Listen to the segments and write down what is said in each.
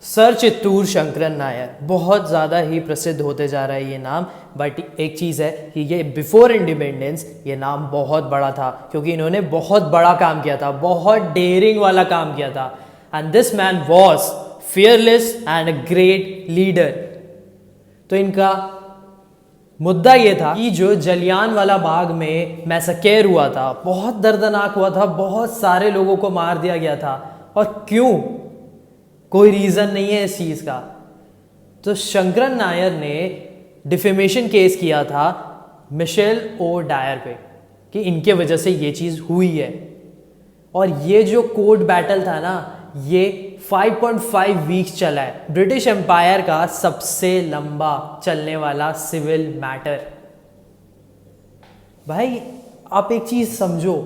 Sir Chittoor Shankaran Nair बहुत ज़्यादा ही प्रसिद्ध होते जा रहा है ये नाम। बट एक चीज़ है कि ये बिफोर इंडिपेंडेंस ये नाम बहुत बड़ा था, क्योंकि इन्होंने बहुत बड़ा काम किया था, बहुत डेयरिंग वाला काम किया था। And this man was fearless and a great leader. तो इनका मुद्दा ये था कि जो जलियांवाला बाग में मैसेकेर हुआ था, बहुत दर्दनाक हुआ था, बहुत सारे लोगों को मार दिया गया था। और क्यों? कोई रीज़न नहीं है इस चीज़ का। तो शंकरन नायर ने डिफेमेशन केस किया था मिशेल ओ डायर पे कि इनके वजह से ये चीज़ हुई है। और ये जो कोर्ट बैटल था ना, ये 5.5 वीक्स चला है। ब्रिटिश एम्पायर का सबसे लंबा चलने वाला सिविल मैटर। भाई आप एक चीज़ समझो,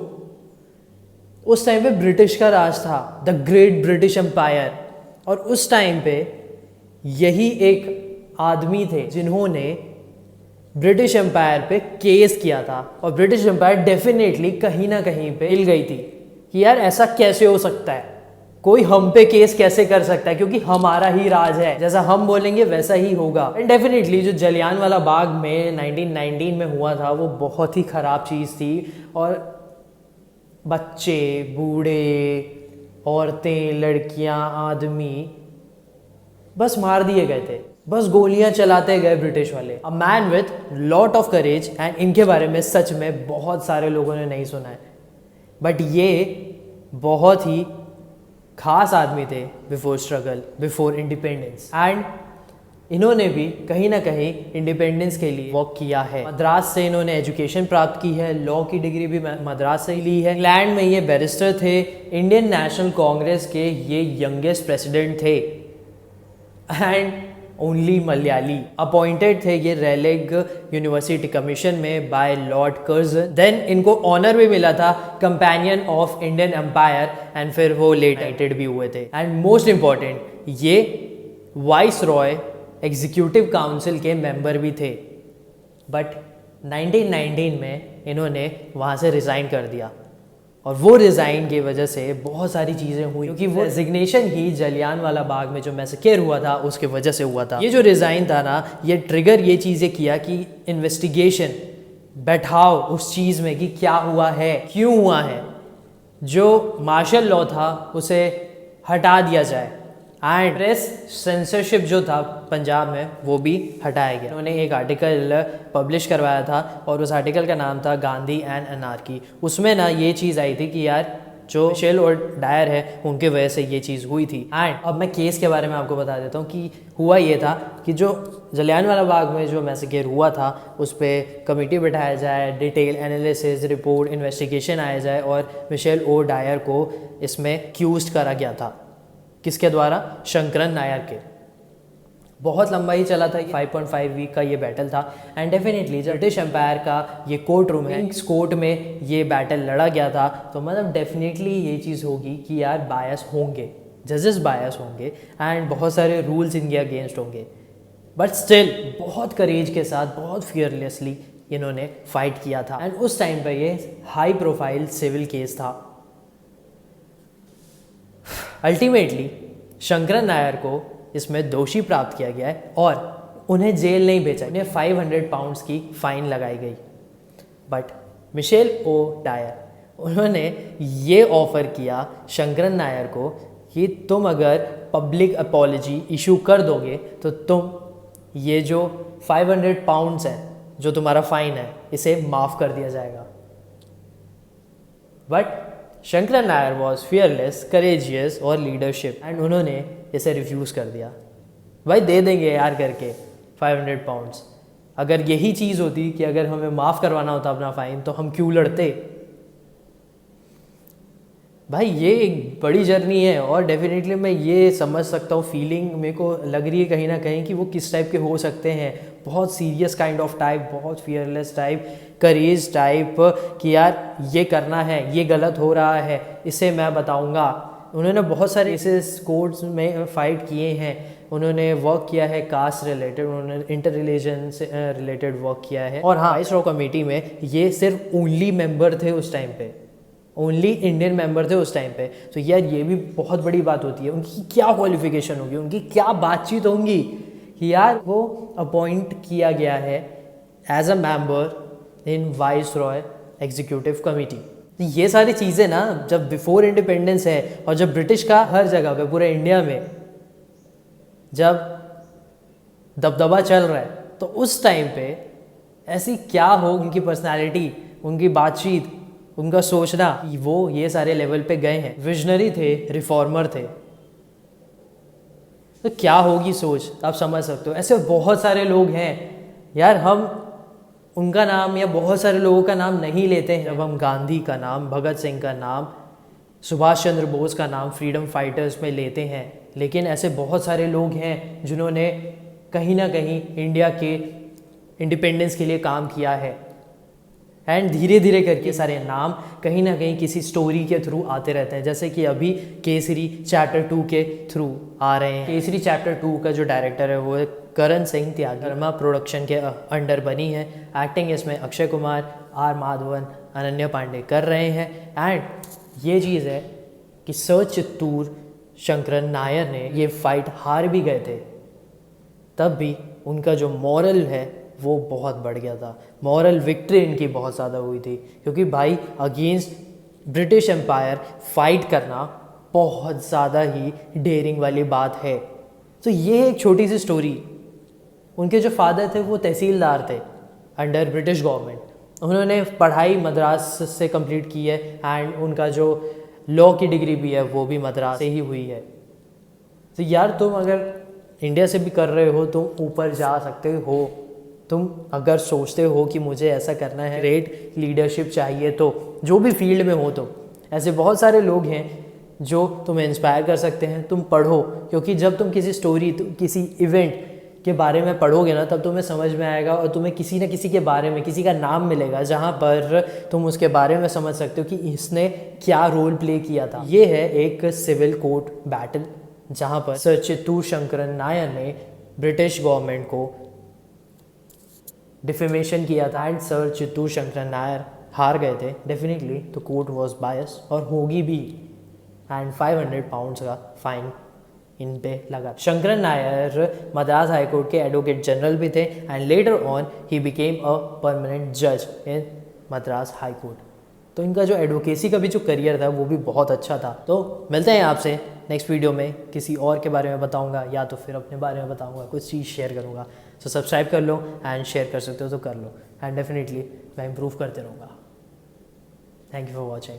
उस टाइम पे ब्रिटिश का राज था, द ग्रेट ब्रिटिश एम्पायर। और उस टाइम पे यही एक आदमी थे जिन्होंने ब्रिटिश एम्पायर पे केस किया था। और ब्रिटिश एम्पायर डेफिनेटली कहीं ना कहीं पे हिल गई थी कि यार ऐसा कैसे हो सकता है, कोई हम पे केस कैसे कर सकता है, क्योंकि हमारा ही राज है, जैसा हम बोलेंगे वैसा ही होगा। एंड डेफिनेटली जो जलियांवाला बाग में 1919 में हुआ था वो बहुत ही ख़राब चीज़ थी। और बच्चे, बूढ़े, औरतें, लड़कियां, आदमी बस मार दिए गए थे, बस गोलियां चलाते गए ब्रिटिश वाले। A man with lot of courage. And इनके बारे में सच में बहुत सारे लोगों ने नहीं सुना है, बट ये बहुत ही खास आदमी थे before struggle, before independence. And इन्होंने भी कहीं ना कहीं इंडिपेंडेंस के लिए वर्क किया है। मद्रास से इन्होंने एजुकेशन प्राप्त की है, लॉ की डिग्री भी मद्रास से ही ली है। इंग्लैंड में ये बैरिस्टर थे, इंडियन नेशनल कांग्रेस के ये यंगेस्ट प्रेसिडेंट थे एंड ओनली मलयाली। अपॉइंटेड थे ये रेलेग यूनिवर्सिटी कमीशन में बाय लॉर्ड कर्जन। देन इनको ऑनर भी मिला था companion of Indian empire, and फिर वो लेटेड भी हुए थे। एंड मोस्ट इंपॉर्टेंट, ये वाइस रॉय एग्जीक्यूटिव काउंसिल के मेंबर भी थे। बट 1919 में इन्होंने वहाँ से रिज़ाइन कर दिया, और वो रिज़ाइन की वजह से बहुत सारी चीज़ें हुई, क्योंकि वो रेजिग्नेशन ही जलियांवाला बाग में जो मैसेकेर हुआ था उसके वजह से हुआ था। ये जो रिज़ाइन था ना, ये ट्रिगर ये चीज़ें किया कि इन्वेस्टिगेशन बैठाओ उस चीज़ में कि क्या हुआ है, क्यों हुआ है। जो मार्शल लॉ था उसे हटा दिया जाए, एंड प्रेस सेंसरशिप जो था पंजाब में वो भी हटाया गया। उन्होंने एक आर्टिकल पब्लिश करवाया था, और उस आर्टिकल का नाम था गांधी एंड अनार्की। उसमें ना ये चीज़ आई थी कि यार जो मिशेल और डायर है उनके वजह से ये चीज़ हुई थी। एंड अब मैं केस के बारे में आपको बता देता हूँ कि हुआ ये था कि जो जलियांवाला बाग में जो मैसेकेर हुआ था उस पर कमेटी बैठाया जाए, डिटेल एनालिसिस रिपोर्ट इन्वेस्टिगेशन आया जाए, और मिशेल ओ डायर को इसमें एक्यूज करा गया था। किसके द्वारा? शंकरन नायर के। बहुत लंबा ही चला था, 5.5 वीक का ये बैटल था। एंड डेफिनेटली ब्रिटिश एम्पायर का ये कोर्ट रूम है, इस कोर्ट में ये बैटल लड़ा गया था। तो मतलब डेफिनेटली ये चीज़ होगी कि यार बायस होंगे, जजेस बायस होंगे, एंड बहुत सारे रूल्स इनके अगेंस्ट होंगे। बट स्टिल बहुत करेज के साथ, बहुत फियरलेसली इन्होंने फाइट किया था। एंड उस टाइम पर ये हाई प्रोफाइल सिविल केस था। अल्टीमेटली शंकरन नायर को इसमें दोषी प्राप्त किया गया है, और उन्हें जेल नहीं भेजा, उन्हें 500 पाउंड्स की फाइन लगाई गई। बट मिशेल ओ डायर उन्होंने ये ऑफ़र किया शंकरन नायर को कि तुम अगर पब्लिक अपॉलजी इशू कर दोगे तो तुम ये जो 500 पाउंड्स है जो तुम्हारा फ़ाइन है इसे माफ़ कर दिया जाएगा। But Shankaran Nair was fearless, courageous और लीडरशिप, एंड उन्होंने इसे रिफ्यूज़ कर दिया। भाई दे देंगे यार करके 500 पाउंड्स। अगर यही चीज़ होती कि अगर हमें माफ़ करवाना होता अपना फ़ाइन तो हम क्यों लड़ते? भाई ये एक बड़ी जर्नी है, और डेफिनेटली मैं ये समझ सकता हूँ, फीलिंग मेरे को लग रही है कहीं ना कहीं कि वो किस टाइप के हो सकते हैं। बहुत सीरियस काइंड ऑफ टाइप, बहुत फियरलेस टाइप, करेज टाइप कि यार ये करना है, ये गलत हो रहा है, इसे मैं बताऊंगा। उन्होंने बहुत सारे केसेस कोर्ट्स में फ़ाइट किए हैं, उन्होंने वर्क किया है कास्ट रिलेटेड, उन्होंने इंटर रिलीजन से रिलेटेड वर्क किया है। और हाँ, वाइस रॉ कमेटी में ये सिर्फ ओनली मेंबर थे उस टाइम पे, ओनली इंडियन मेंबर थे उस टाइम पे। तो यार ये भी बहुत बड़ी बात होती है, उनकी क्या क्वालिफिकेशन होगी, उनकी क्या बातचीत होंगी कि यार वो अपॉइंट किया गया है as a member in viceroy executive committee. तो ये सारी चीज़ें ना जब बिफोर इंडिपेंडेंस है और जब ब्रिटिश का हर जगह पे पूरे इंडिया में जब दबदबा चल रहा है, तो उस टाइम पे ऐसी क्या हो उनकी पर्सनालिटी, उनकी बातचीत, उनका सोचना कि वो ये सारे लेवल पे गए हैं। विजनरी थे, रिफॉर्मर थे, तो क्या होगी सोच, आप समझ सकते हो। ऐसे बहुत सारे लोग हैं यार, हम उनका नाम या बहुत सारे लोगों का नाम नहीं लेते हैं। जब हम गांधी का नाम, भगत सिंह का नाम, सुभाष चंद्र बोस का नाम फ्रीडम फाइटर्स में लेते हैं, लेकिन ऐसे बहुत सारे लोग हैं जिन्होंने कहीं ना कहीं इंडिया के इंडिपेंडेंस के लिए काम किया है। एंड धीरे धीरे करके सारे नाम कहीं ना कहीं किसी स्टोरी के थ्रू आते रहते हैं, जैसे कि अभी केसरी चैप्टर 2 के थ्रू आ रहे हैं। केसरी चैप्टर 2 का जो डायरेक्टर है वो करण सिंह त्यागी, वर्मा प्रोडक्शन के अंडर बनी है। एक्टिंग इसमें अक्षय कुमार, आर माधवन, अनन्या पांडे कर रहे हैं। एंड ये चीज़ है कि सर चित्तूर शंकरन नायर ने ये फाइट हार भी गए थे, तब भी उनका जो मॉरल है वो बहुत बढ़ गया था। मॉरल विक्ट्री इनकी बहुत ज़्यादा हुई थी, क्योंकि भाई अगेंस्ट ब्रिटिश एम्पायर फाइट करना बहुत ज़्यादा ही डेयरिंग वाली बात है। तो ये एक छोटी सी स्टोरी। उनके जो फादर थे वो तहसीलदार थे अंडर ब्रिटिश गवर्नमेंट। उन्होंने पढ़ाई मद्रास से कंप्लीट की है एंड उनका जो लॉ की डिग्री भी है वो भी मद्रास से ही हुई है। तो यार तुम अगर इंडिया से भी कर रहे हो तो ऊपर जा सकते हो। तुम अगर सोचते हो कि मुझे ऐसा करना है, ग्रेट लीडरशिप चाहिए, तो जो भी फील्ड में हो, तो ऐसे बहुत सारे लोग हैं जो तुम्हें इंस्पायर कर सकते हैं। तुम पढ़ो, क्योंकि जब तुम किसी स्टोरी, किसी इवेंट के बारे में पढ़ोगे ना, तब तुम्हें समझ में आएगा और तुम्हें किसी न किसी के बारे में, किसी का नाम मिलेगा जहाँ पर तुम उसके बारे में समझ सकते हो कि इसने क्या रोल प्ले किया था। ये है एक सिविल कोर्ट बैटल, जहाँ पर सर चित्तूर शंकरन नायर ने ब्रिटिश गवर्नमेंट को डिफेमेशन किया था एंड सर चित्तूर शंकरन नायर हार गए थे। डेफिनेटली द कोर्ट वॉज बायस और होगी भी, एंड 500 पाउंड्स का फाइन इन पे लगा। शंकरन नायर मद्रास हाई कोर्ट के एडवोकेट जनरल भी थे and later on he became a permanent जज इन मद्रास हाई कोर्ट। तो इनका जो एडवोकेसी का भी जो करियर था वो भी बहुत अच्छा था। तो मिलते हैं आपसे नेक्स्ट वीडियो में, किसी और के बारे में बताऊंगा या तो फिर अपने बारे में बताऊंगा, कुछ चीज़ शेयर करूंगा। तो सब्सक्राइब कर लो एंड शेयर कर सकते हो तो कर लो, एंड डेफिनेटली मैं इम्प्रूव करते रहूँगा। Thank you for watching.